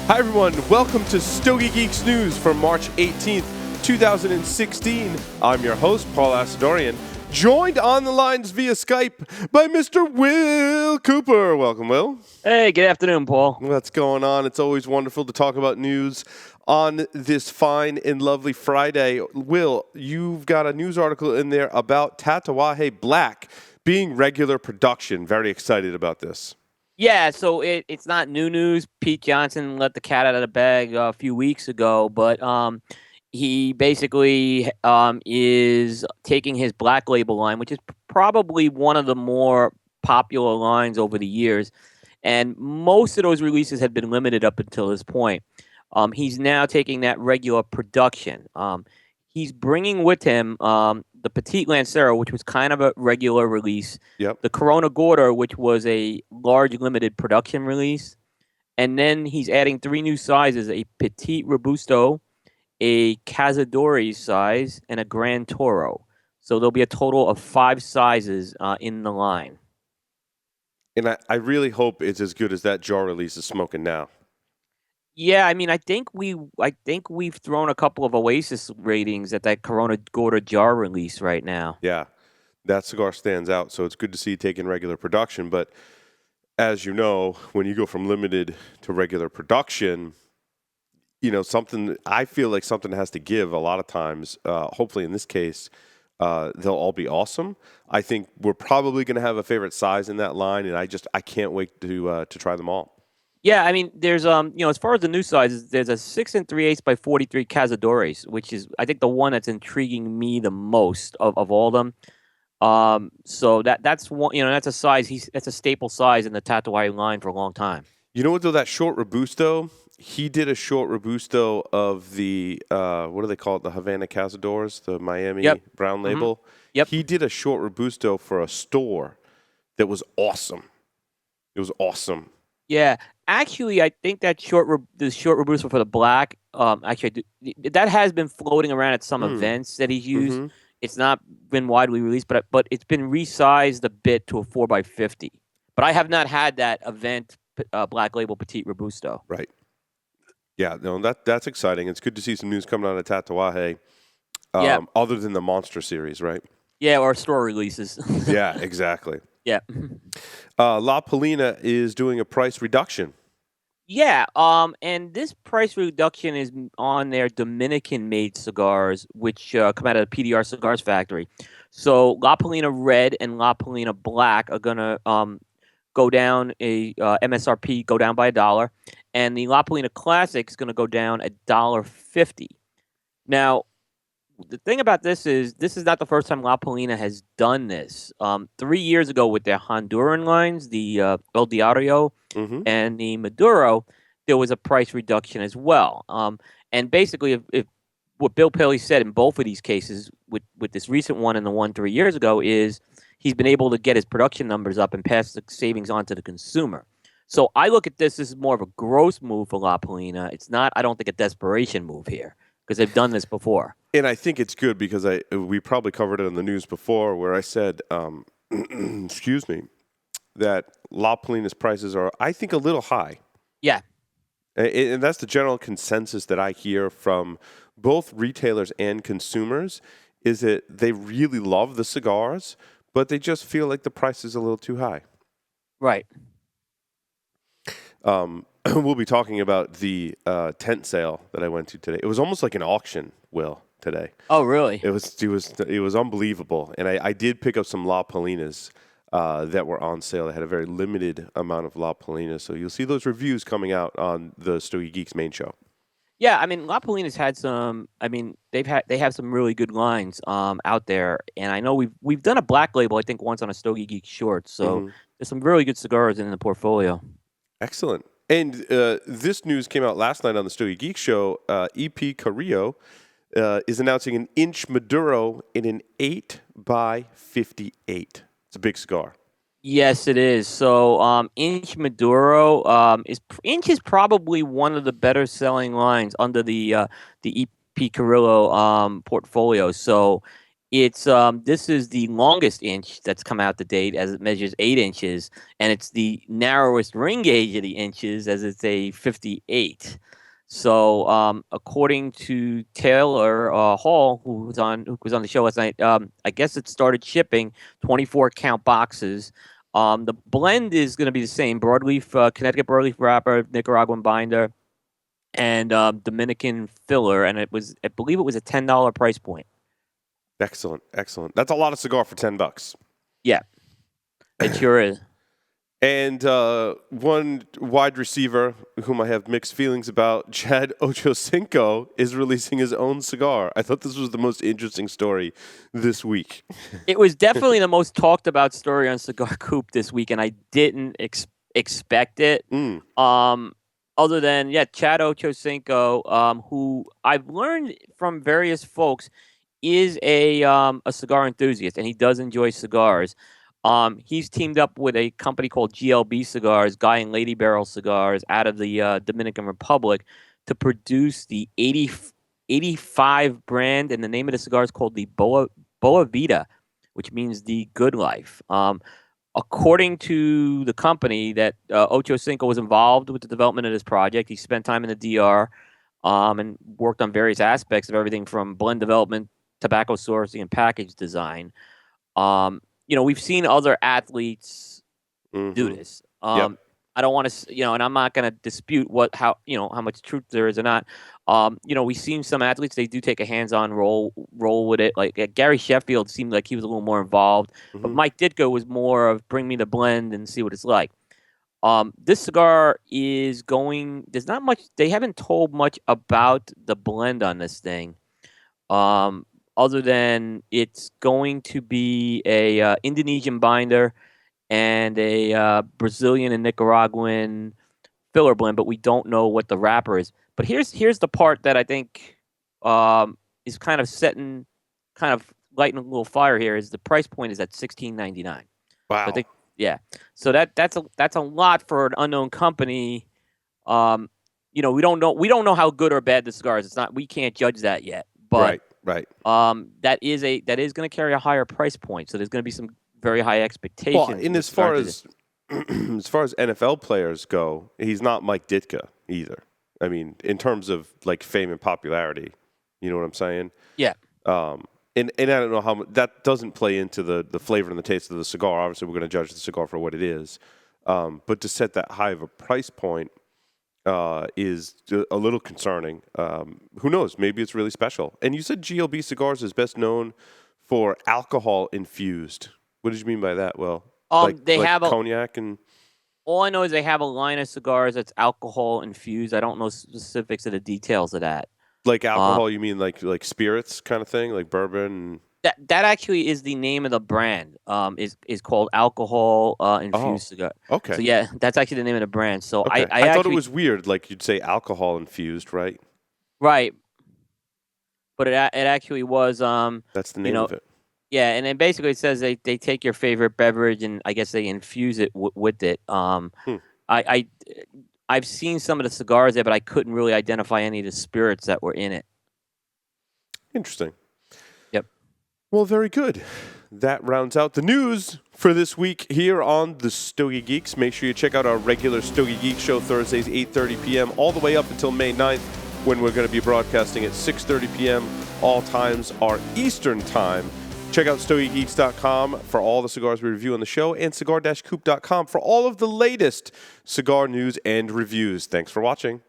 Hi, everyone. Welcome to Stogie Geeks News for March 18th, 2016. I'm your host, Paul Asadorian, joined on the lines via Skype by Mr. Will Cooper. Welcome, Will. Hey, good afternoon, Paul. What's going on? It's always wonderful to talk about news on this fine and lovely Friday. Will, you've got a news article in there about Tatuaje Black being regular production. Very excited about this. Yeah, so it's not new news. Pete Johnson let the cat out of the bag a few weeks ago, but he basically is taking his Black Label line, which is probably one of the more popular lines over the years, and most of those releases had been limited up until this point. He's now taking that regular production. He's bringing with him the Petite Lancero, which was kind of a regular release. Yep. The Corona Gorda, which was a large limited production release. And then he's adding 3 new sizes, a Petite Robusto, a Cazadores size, and a Grand Toro. So there'll be a total of 5 sizes in the line. And I really hope it's as good as that jar release is smoking now. Yeah, I mean, I think we've thrown a couple of Oasis ratings at that Corona Gorda jar release right now. Yeah, that cigar stands out, so it's good to see it taking regular production. But as you know, when you go from limited to regular production, I feel like something has to give a lot of times. Hopefully in this case, they'll all be awesome. I think we're probably going to have a favorite size in that line, and I can't wait to try them all. Yeah, I mean, there's as far as the new sizes, there's a 6 3/8 by 43 Cazadores, which is I think the one that's intriguing me the most of all of them. So that's one, that's a size that's a staple size in the Tatuaje line for a long time. You know what though? That short Robusto, he did a short Robusto of the what do they call it? The Havana Cazadores, the Miami brown label. Mm-hmm. Yep. He did a short Robusto for a store that was awesome. It was awesome. Yeah, actually, I think that the short Robusto for the black, that has been floating around at some events that he's used. Mm-hmm. It's not been widely released, but it's been resized a bit to a 4x50. But I have not had that event Black Label Petite Robusto. Right. Yeah, no, that's exciting. It's good to see some news coming out of Tatuaje. Other than the Monster series, right? Yeah, or store releases. Yeah, exactly. Yeah. La Polina is doing a price reduction. Yeah, and this price reduction is on their Dominican-made cigars, which come out of the PDR Cigars Factory. So La Polina Red and La Polina Black are gonna go down MSRP go down by $1, and the La Polina Classic is gonna go down $1.50. Now, the thing about this is not the first time La Polina has done this. 3 years ago with their Honduran lines, the El Diario and the Maduro, there was a price reduction as well. And basically, if what Bill Pelly said in both of these cases, with this recent one and the one 3 years ago, is he's been able to get his production numbers up and pass the savings on to the consumer. So I look at this as more of a gross move for La Polina. It's not, I don't think, a desperation move here, because they've done this before. And I think it's good because we probably covered it in the news before where I said, excuse me, that La Polina's prices are, I think, a little high. Yeah. And that's the general consensus that I hear from both retailers and consumers, is that they really love the cigars, but they just feel like the price is a little too high. Right. We'll be talking about the tent sale that I went to today. It was almost like an auction, Will, today. Oh, really? It was unbelievable. And I did pick up some La Polinas that were on sale. They had a very limited amount of La Polinas. So you'll see those reviews coming out on the Stogie Geeks main show. Yeah, I mean, La Polina's had some. I mean, they have some really good lines out there, and I know we've done a Black Label, I think, once on a Stogie Geek short. So there's some really good cigars in the portfolio. Excellent. And this news came out last night on the Stogie Geek show. EP Carrillo is announcing an inch Maduro in an 8x58. It's a big cigar. Yes, it is. So, Inch Maduro Inch is probably one of the better selling lines under the EP Carrillo portfolio. So, It's this is the longest inch that's come out to date, as it measures 8 inches, and it's the narrowest ring gauge of the inches, as it's a 58. So, according to Taylor Hall, who was on the show last night, I guess it started shipping 24 count boxes. The blend is going to be the same: broadleaf, Connecticut broadleaf wrapper, Nicaraguan binder, and Dominican filler. And I believe it was a $10 price point. Excellent, excellent. That's a lot of cigar for $10. Yeah, it sure is. And one wide receiver whom I have mixed feelings about, Chad Ochocinco, is releasing his own cigar. I thought this was the most interesting story this week. It was definitely the most talked about story on Cigar Coop this week, and I didn't expect it. Other than, Chad Ochocinco, who I've learned from various folks is a cigar enthusiast, and he does enjoy cigars. He's teamed up with a company called GLB Cigars, Guy and Lady Barrel Cigars, out of the Dominican Republic, to produce the 85 brand, and the name of the cigar is called the Boa Vida, which means the good life. According to the company, that Ochocinco was involved with the development of this project. He spent time in the DR and worked on various aspects of everything from blend development, tobacco sourcing, and package design. We've seen other athletes do this. Yep. I don't want to, and I'm not going to dispute how much truth there is or not. We've seen some athletes, they do take a hands-on role with it. Like Gary Sheffield seemed like he was a little more involved, but Mike Ditka was more of bring me the blend and see what it's like. This cigar is there's not much, they haven't told much about the blend on this thing. Other than it's going to be a Indonesian binder and a Brazilian and Nicaraguan filler blend, but we don't know what the wrapper is. But here's the part that I think is kind of lighting a little fire here. Is the price point is at $16.99. Wow. So I think, so that's a lot for an unknown company. We don't know how good or bad the cigar is. It's not, we can't judge that yet. But Right. That is going to carry a higher price point, so there's going to be some very high expectations. Well, and as far as NFL players go, he's not Mike Ditka either. I mean, in terms of like fame and popularity, you know what I'm saying? Yeah. And I don't know how much that doesn't play into the flavor and the taste of the cigar. Obviously, we're going to judge the cigar for what it is, but to set that high of a price point is a little concerning. Who knows? Maybe it's really special. And you said GLB Cigars is best known for alcohol infused. What did you mean by that? Well, they have cognac and. All I know is they have a line of cigars that's alcohol infused. I don't know specifics of the details of that. Like alcohol, you mean like spirits kind of thing, like bourbon? That actually is the name of the brand. Is called alcohol infused cigar. Okay. So that's actually the name of the brand. So okay. I thought it was weird, like you'd say alcohol infused, right? Right. But it actually was. That's the name of it. Yeah, and then basically it says they take your favorite beverage and I guess they infuse it with it. I've seen some of the cigars there, but I couldn't really identify any of the spirits that were in it. Interesting. Yep. Well, very good. That rounds out the news for this week here on the Stogie Geeks. Make sure you check out our regular Stogie Geek show Thursdays, 8:30 p.m. all the way up until May 9th, when we're going to be broadcasting at 6:30 p.m. All times are Eastern time. Check out StogieGeeks.com for all the cigars we review on the show, and cigar-coop.com for all of the latest cigar news and reviews. Thanks for watching.